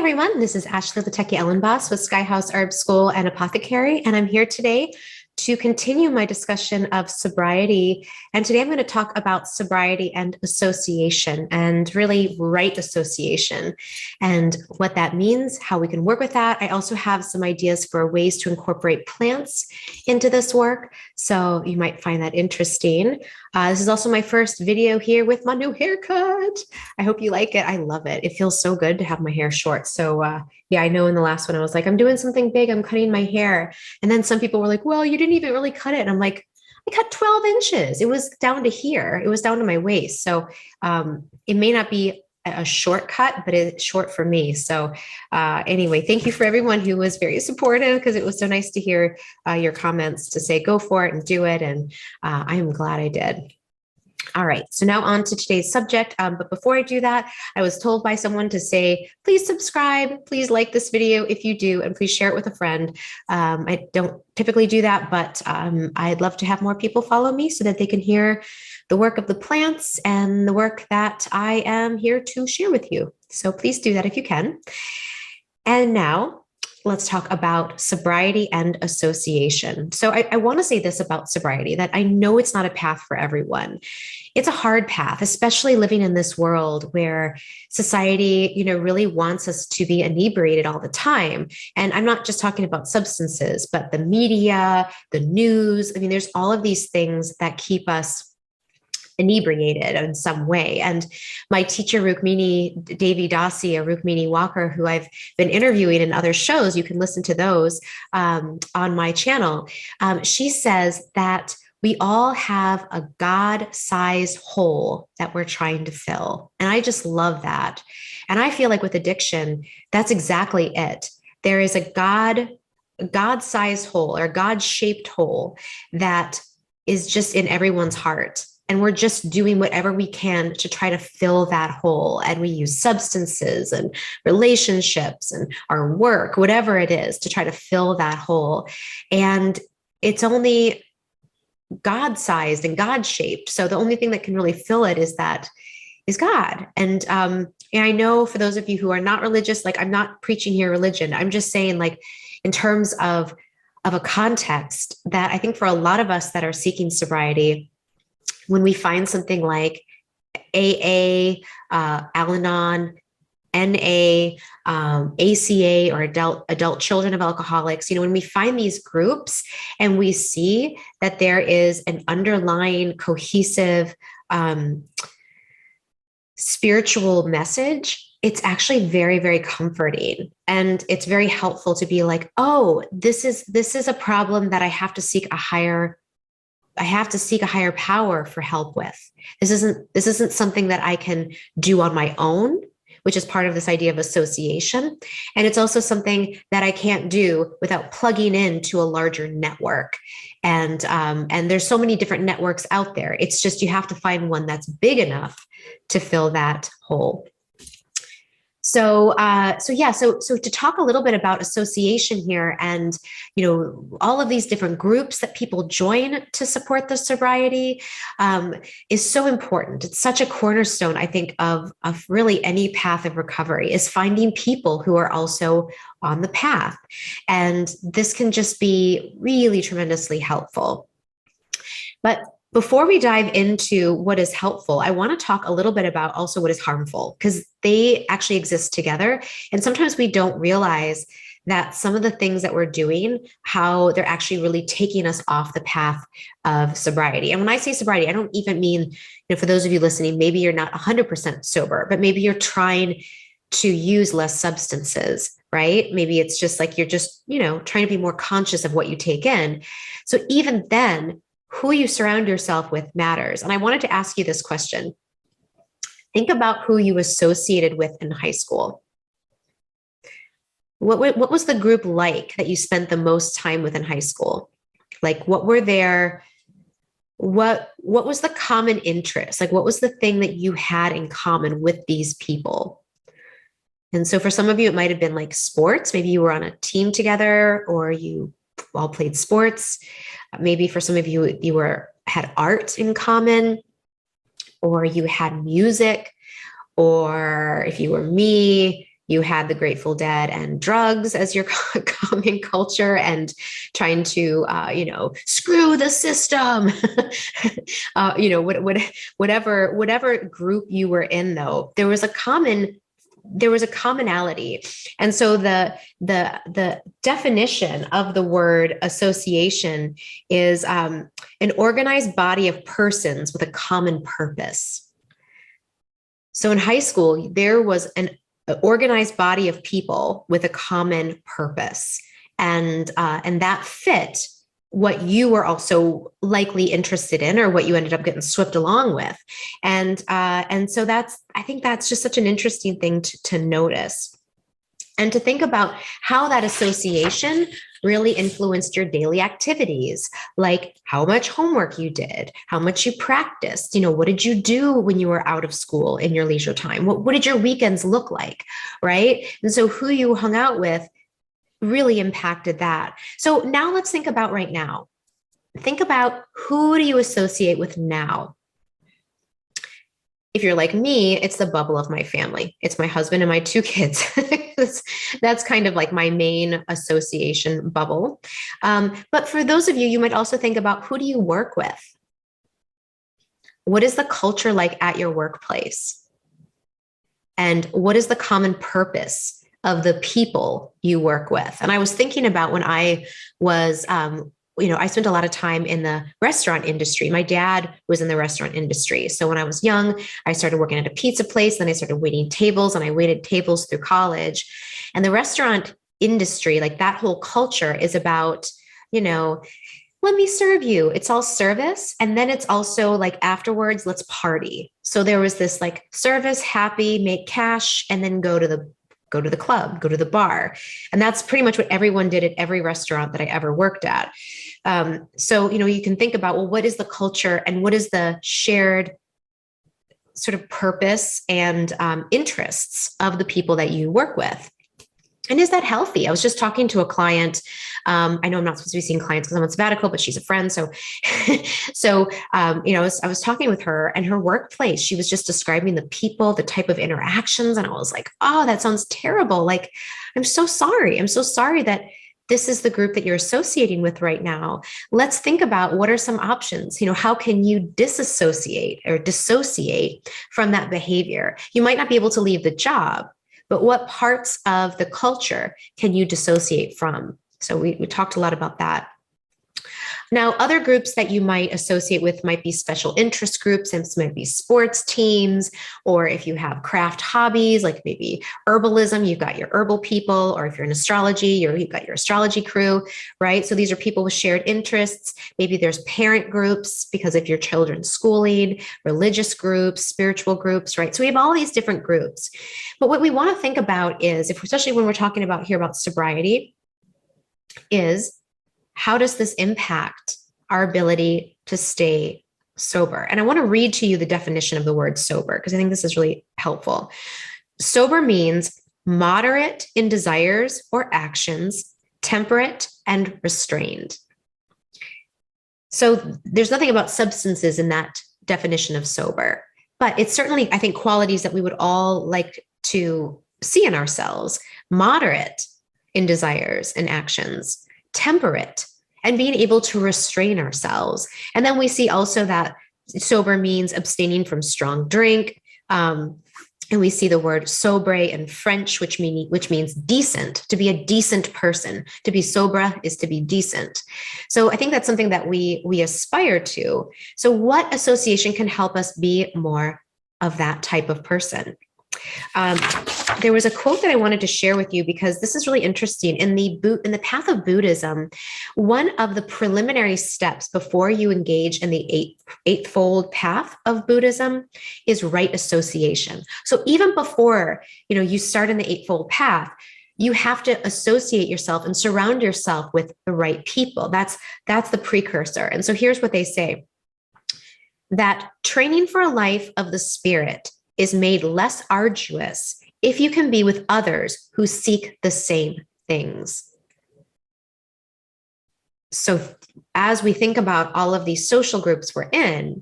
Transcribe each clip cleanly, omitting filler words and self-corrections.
everyone. This is Ashley the Techie Ellenboss with Skyhouse Herb School and Apothecary, and I'm here today to continue my discussion of sobriety. And today I'm going to talk about sobriety and association, and really right association and what that means, how we can work with that. I also have some ideas for ways to incorporate plants into this work, so you might find that interesting. This is also my first video here with my new haircut. I hope you like it. I love it. It feels so good to have my hair short. So yeah, I know in the last one I was like, I'm doing something big. I'm cutting my hair. And then some people were like, well, you didn't even really cut it. And I'm like, I cut 12 inches. It was down to here. It was down to my waist. So it may not be a shortcut, but it's short for me. So anyway, thank you for everyone who was very supportive, because it was so nice to hear your comments to say, go for it and do it. And I am glad I did. All right, so now on to today's subject. But before I do that, I was told by someone to say, please subscribe, please like this video if you do, and please share it with a friend. I don't typically do that, but I'd love to have more people follow me so that they can hear the work of the plants and the work that I am here to share with you. So please do that if you can. And now, let's talk about sobriety and association. So I want to say this about sobriety, that I know it's not a path for everyone. It's a hard path, especially living in this world where society, really wants us to be inebriated all the time. And I'm not just talking about substances, but the media, the news. I mean, there's all of these things that keep us inebriated in some way. And my teacher, Rukmini Devi Dasi, or Rukmini Walker, who I've been interviewing in other shows, you can listen to those on my channel. She says that we all have a God-sized hole that we're trying to fill. And I just love that. And I feel like with addiction, that's exactly it. There is a God-sized hole, or God-shaped hole, that is just in everyone's heart. And we're just doing whatever we can to try to fill that hole. And we use substances and relationships and our work, whatever it is, to try to fill that hole. And it's only God-sized and God-shaped. So the only thing that can really fill it is God. And I know for those of you who are not religious, like, I'm not preaching here religion. I'm just saying, like, in terms of a context, that I think for a lot of us that are seeking sobriety, when we find something like AA, Al-Anon, NA, ACA, or adult children of alcoholics, when we find these groups and we see that there is an underlying cohesive spiritual message, it's actually very, very comforting. And it's very helpful to be like, oh, this is a problem that I have to seek a higher power for help with. This isn't something that I can do on my own, which is part of this idea of association. And it's also something that I can't do without plugging into a larger network. And there's so many different networks out there. It's just, you have to find one that's big enough to fill that hole. So to talk a little bit about association here, and all of these different groups that people join to support the sobriety is so important. It's such a cornerstone, I think, of really any path of recovery, is finding people who are also on the path, and this can just be really tremendously helpful. But before we dive into what is helpful, I want to talk a little bit about also what is harmful, because they actually exist together. And sometimes we don't realize that some of the things that we're doing, how they're actually really taking us off the path of sobriety. And when I say sobriety, I don't even mean, for those of you listening, maybe you're not 100% sober, but maybe you're trying to use less substances, right? Maybe it's just like you're just, trying to be more conscious of what you take in. So even then, who you surround yourself with matters. And I wanted to ask you this question. Think about who you associated with in high school. What was the group like that you spent the most time with in high school? Like, what was the common interest? Like, what was the thing that you had in common with these people? And so for some of you, it might have been like sports. Maybe you were on a team together, or you all played sports. Maybe for some of you, had art in common, or you had music, or if you were me, You had the Grateful Dead and drugs as your common culture, and trying to, screw the system. Whatever group you were in, though, there was a commonality. And so the definition of the word association is an organized body of persons with a common purpose. So in high school, there was an organized body of people with a common purpose, and that fit what you were also likely interested in, or what you ended up getting swept along with. And so I think that's just such an interesting thing to notice, and to think about how that association really influenced your daily activities, like how much homework you did, how much you practiced, what did you do when you were out of school in your leisure time? What did your weekends look like, right? And so who you hung out with really impacted that. So now let's think about right now. Think about, who do you associate with now? If you're like me, it's the bubble of my family. It's my husband and my 2 kids. That's kind of like my main association bubble. But for those of you, you might also think about, who do you work with? What is the culture like at your workplace? And what is the common purpose of the people you work with? And I was thinking about when I was, I spent a lot of time in the restaurant industry. My dad was in the restaurant industry. So when I was young, I started working at a pizza place. Then I started waiting tables, and I waited tables through college. And the restaurant industry, like that whole culture, is about, let me serve you. It's all service. And then it's also like, afterwards, let's party. So there was this like service, happy, make cash, and then go to the club, go to the bar. And that's pretty much what everyone did at every restaurant that I ever worked at. So, you can think about, well, what is the culture, and what is the shared sort of purpose and interests of the people that you work with? And is that healthy? I was just talking to a client. I know I'm not supposed to be seeing clients because I'm on sabbatical, but she's a friend. So, I was talking with her, and her workplace, she was just describing the people, the type of interactions. And I was like, oh, that sounds terrible. Like, I'm so sorry. I'm so sorry that this is the group that you're associating with right now. Let's think about, what are some options? How can you disassociate or dissociate from that behavior? You might not be able to leave the job, but what parts of the culture can you dissociate from? So we talked a lot about that. Now, other groups that you might associate with might be special interest groups, and some might be sports teams, or if you have craft hobbies, like maybe herbalism, you've got your herbal people, or if you're in astrology, you've got your astrology crew, right? So these are people with shared interests. Maybe there's parent groups because of your children's schooling, religious groups, spiritual groups, right? So we have all these different groups. But what we want to think about is, especially when we're talking about sobriety, is, how does this impact our ability to stay sober? And I want to read to you the definition of the word sober, because I think this is really helpful. Sober means moderate in desires or actions, temperate and restrained. So there's nothing about substances in that definition of sober, but it's certainly, I think, qualities that we would all like to see in ourselves: moderate in desires and actions, temperate, and being able to restrain ourselves. And then we see also that sober means abstaining from strong drink. And we see the word sobre in French, which means decent, to be a decent person. To be sober is to be decent. So I think that's something that we aspire to. So what association can help us be more of that type of person? There was a quote that I wanted to share with you, because this is really interesting. In the path of Buddhism, one of the preliminary steps before you engage in the eightfold path of Buddhism is right association. So even before you start in the eightfold path, you have to associate yourself and surround yourself with the right people. That's the precursor. And so here's what they say: that training for a life of the spirit is made less arduous if you can be with others who seek the same things. So as we think about all of these social groups we're in,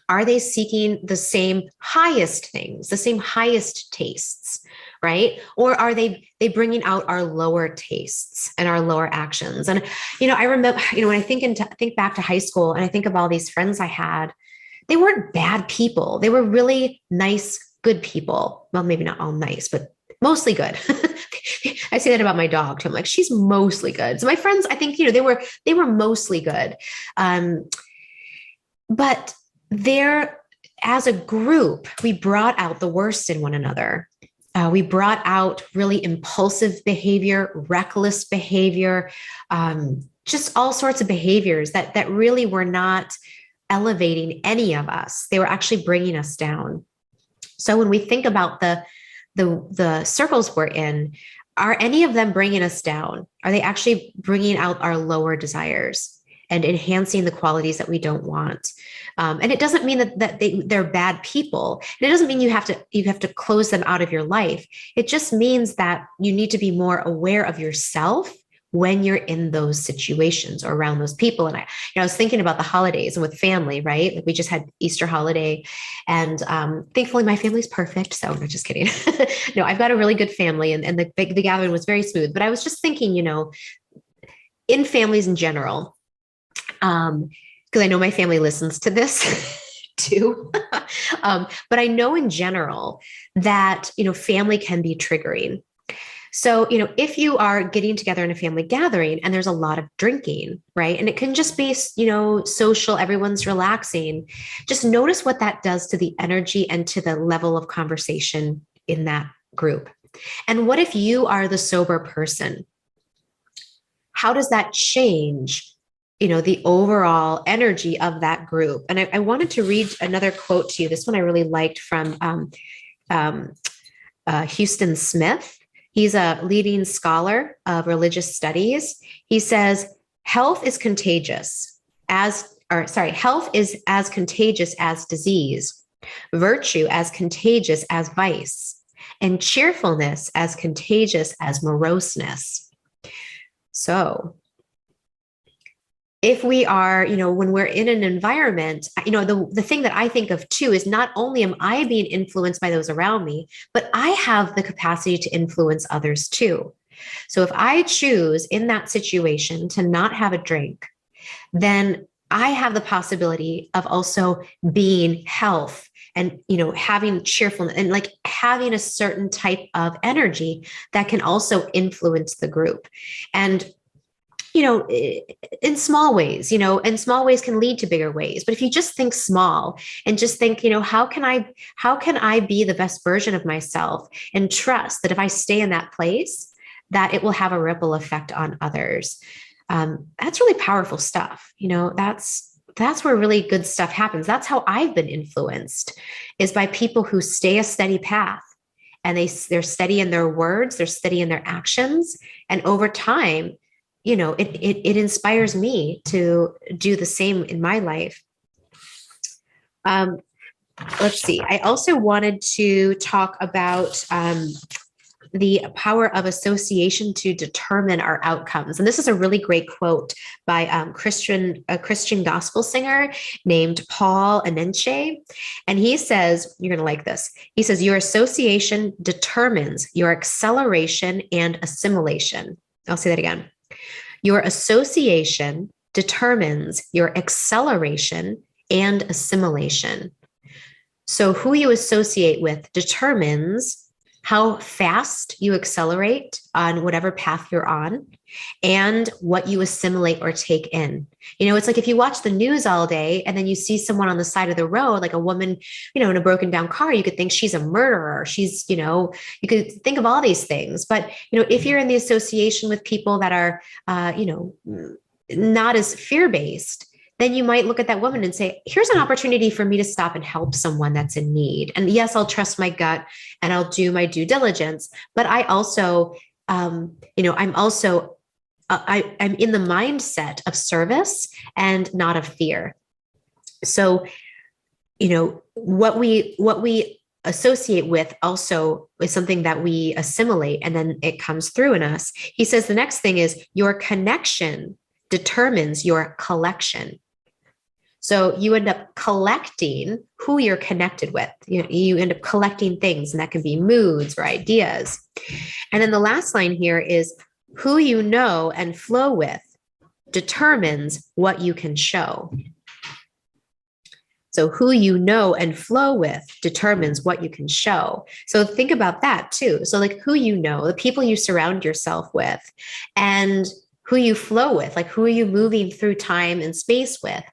are they seeking the same highest things, the same highest tastes? right? Or are they bringing out our lower tastes and our lower actions? And I remember, when I think back to high school and I think of all these friends I had, they weren't bad people. They were really nice, good people. Well, maybe not all nice, but mostly good. I say that about my dog too. I'm like, she's mostly good. So my friends, I think, they were mostly good. But there, as a group, we brought out the worst in one another. We brought out really impulsive behavior, reckless behavior, just all sorts of behaviors that really were not elevating any of us. They were actually bringing us down. So when we think about the circles we're in, are any of them bringing us down? Are they actually bringing out our lower desires and enhancing the qualities that we don't want? And it doesn't mean that they're bad people. And it doesn't mean you have to close them out of your life. It just means that you need to be more aware of yourself when you're in those situations or around those people. And I was thinking about the holidays and with family, right? Like we just had Easter holiday, and thankfully my family's perfect. So I'm just kidding. No, I've got a really good family, and the gathering was very smooth. But I was just thinking, in families in general, because I know my family listens to this too. But I know in general that, family can be triggering. So, if you are getting together in a family gathering and there's a lot of drinking, right? And it can just be, social, everyone's relaxing. Just notice what that does to the energy and to the level of conversation in that group. And what if you are the sober person? How does that change, the overall energy of that group? And I wanted to read another quote to you. This one I really liked from Houston Smith. He's a leading scholar of religious studies. He says, health is as contagious as disease, virtue as contagious as vice, and cheerfulness as contagious as moroseness. So if we are, when we're in an environment, the thing that I think of too is not only am I being influenced by those around me, but I have the capacity to influence others too. So if I choose in that situation to not have a drink, then I have the possibility of also being health and, having cheerfulness and like having a certain type of energy that can also influence the group. And in small ways, and small ways can lead to bigger ways. But if you just think small and just think, how can I be the best version of myself and trust that if I stay in that place, that it will have a ripple effect on others. That's really powerful stuff. That's where really good stuff happens. That's how I've been influenced, is by people who stay a steady path, and they're steady in their words, they're steady in their actions. And over time, it inspires me to do the same in my life. Let's see. I also wanted to talk about the power of association to determine our outcomes. And this is a really great quote by a Christian gospel singer named Paul Anenche. And he says, you're going to like this. He says, your association determines your acceleration and assimilation. I'll say that again. Your association determines your acceleration and assimilation. So who you associate with determines how fast you accelerate on whatever path you're on and what you assimilate or take in. It's like if you watch the news all day and then you see someone on the side of the road, like a woman, in a broken down car, you could think she's a murderer. She's, you could think of all these things. But, if you're in the association with people that are, not as fear-based, then you might look at that woman and say, here's an opportunity for me to stop and help someone that's in need. And yes, I'll trust my gut and I'll do my due diligence. But I also, I'm in the mindset of service and not of fear. So, what we associate with also is something that we assimilate, and then it comes through in us. He says the next thing is your connection determines your collection. So you end up collecting who you're connected with. You end up collecting things, and that can be moods or ideas. And then the last line here is who you know and flow with determines what you can show. So who you know and flow with determines what you can show. So think about that too. So like who you know, the people you surround yourself with, and who you flow with, like who are you moving through time and space with,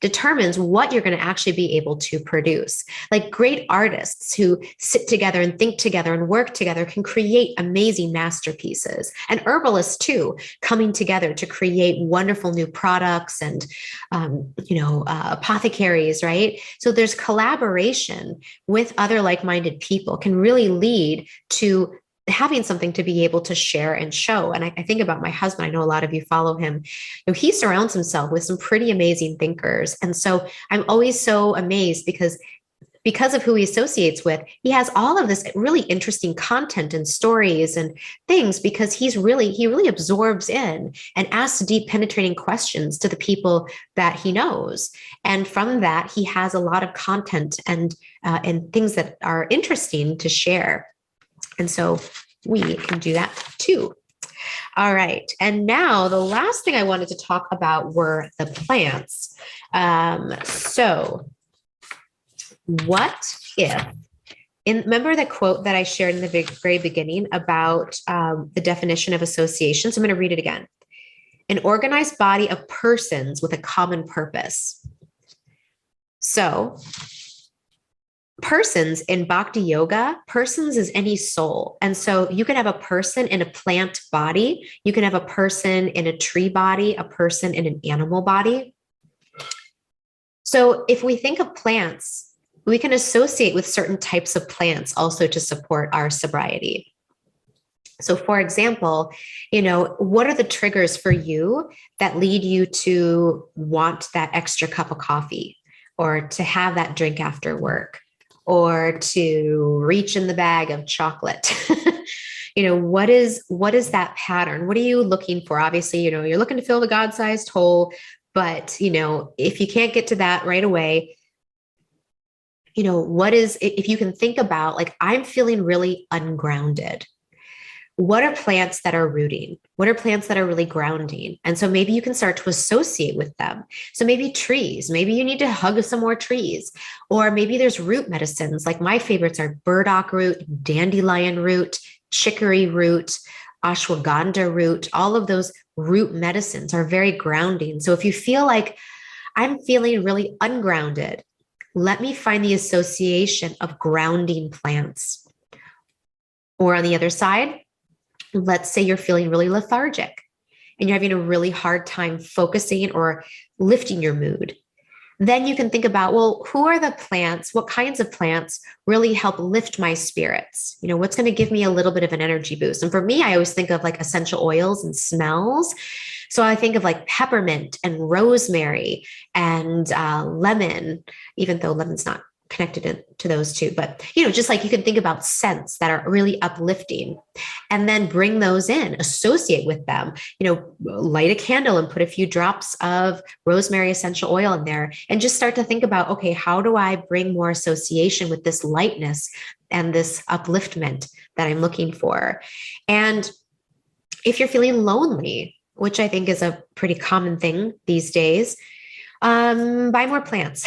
determines what you're going to actually be able to produce. Like great artists who sit together and think together and work together can create amazing masterpieces. And herbalists too, coming together to create wonderful new products and, apothecaries, right? So there's collaboration with other like-minded people can really lead to having something to be able to share and show. And I think about my husband. I know a lot of you follow him. He surrounds himself with some pretty amazing thinkers. And so I'm always so amazed because of who he associates with, he has all of this really interesting content and stories and things because he really absorbs in and asks deep penetrating questions to the people that he knows. And from that, he has a lot of content and things that are interesting to share. And so we can do that too. All right. And now the last thing I wanted to talk about were the plants. So what if, remember the quote that I shared in the very beginning about the definition of association? So I'm going to read it again. An organized body of persons with a common purpose. So persons in Bhakti Yoga, persons is any soul. And so you can have a person in a plant body. You can have a person in a tree body, a person in an animal body. So if we think of plants, we can associate with certain types of plants also to support our sobriety. So for example, what are the triggers for you that lead you to want that extra cup of coffee or to have that drink after work? Or to reach in the bag of chocolate. What is that pattern? What are you looking for? Obviously, you're looking to fill the God-sized hole, but, if you can't get to that right away, if you can think about, like, I'm feeling really ungrounded. What are plants that are rooting? What are plants that are really grounding? And so maybe you can start to associate with them. So maybe trees, maybe you need to hug some more trees, or maybe there's root medicines. Like my favorites are burdock root, dandelion root, chicory root, ashwagandha root. All of those root medicines are very grounding. So if you feel like I'm feeling really ungrounded, let me find the association of grounding plants. Or on the other side, let's say you're feeling really lethargic and you're having a really hard time focusing or lifting your mood. Then you can think about, well, who are the plants? What kinds of plants really help lift my spirits? What's going to give me a little bit of an energy boost? And for me, I always think of like essential oils and smells. So I think of like peppermint and rosemary and lemon, even though lemon's not connected to those two, but just like you can think about scents that are really uplifting and then bring those in, associate with them, light a candle and put a few drops of rosemary essential oil in there and just start to think about, okay, how do I bring more association with this lightness and this upliftment that I'm looking for? And if you're feeling lonely, which I think is a pretty common thing these days, buy more plants.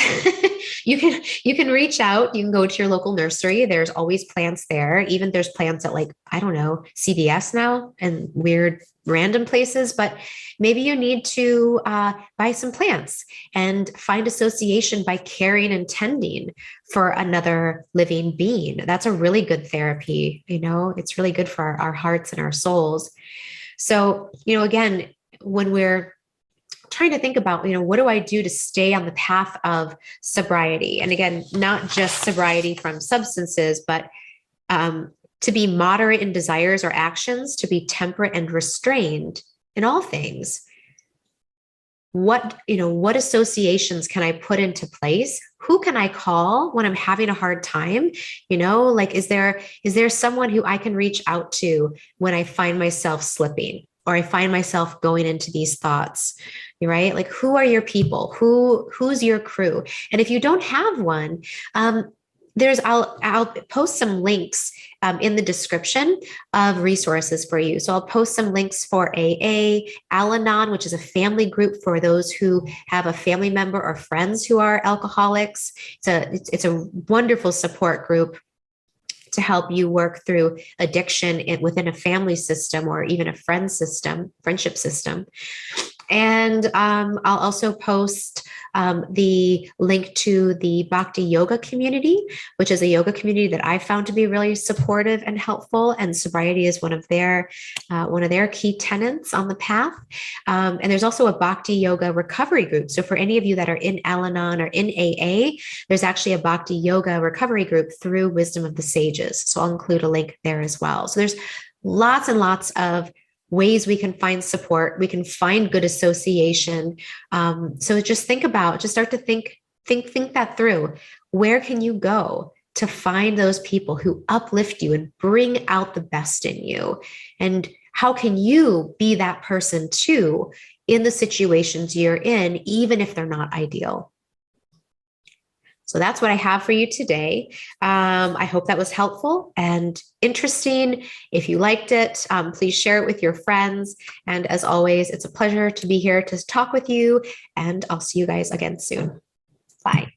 You can reach out, you can go to your local nursery. There's always plants there. Even there's plants at CVS now and weird random places, but maybe you need to buy some plants and find association by caring and tending for another living being. That's a really good therapy. It's really good for our hearts and our souls. So, again, when we're trying to think about, what do I do to stay on the path of sobriety? And again, not just sobriety from substances, but to be moderate in desires or actions, to be temperate and restrained in all things. What associations can I put into place? Who can I call when I'm having a hard time? Is there someone who I can reach out to when I find myself slipping? or I find myself going into these thoughts, right? Like, who are your people? Who's your crew? And if you don't have one, I'll post some links in the description of resources for you. So I'll post some links for AA, Al-Anon, which is a family group for those who have a family member or friends who are alcoholics. It's a wonderful support group to help you work through addiction within a family system or even a friendship system. And I'll also post the link to the Bhakti Yoga community, which is a yoga community that I found to be really supportive and helpful. And sobriety is one of their key tenets on the path. And there's also a Bhakti Yoga recovery group. So for any of you that are in Al-Anon or in AA, there's actually a Bhakti Yoga recovery group through Wisdom of the Sages. So I'll include a link there as well. So there's lots and lots of ways we can find support. We can find good association. So just start to think that through. Where can you go to find those people who uplift you and bring out the best in you? And how can you be that person too in the situations you're in, even if they're not ideal? So that's what I have for you today. I hope that was helpful and interesting. If you liked it, please share it with your friends. And as always, it's a pleasure to be here to talk with you. And I'll see you guys again soon. Bye.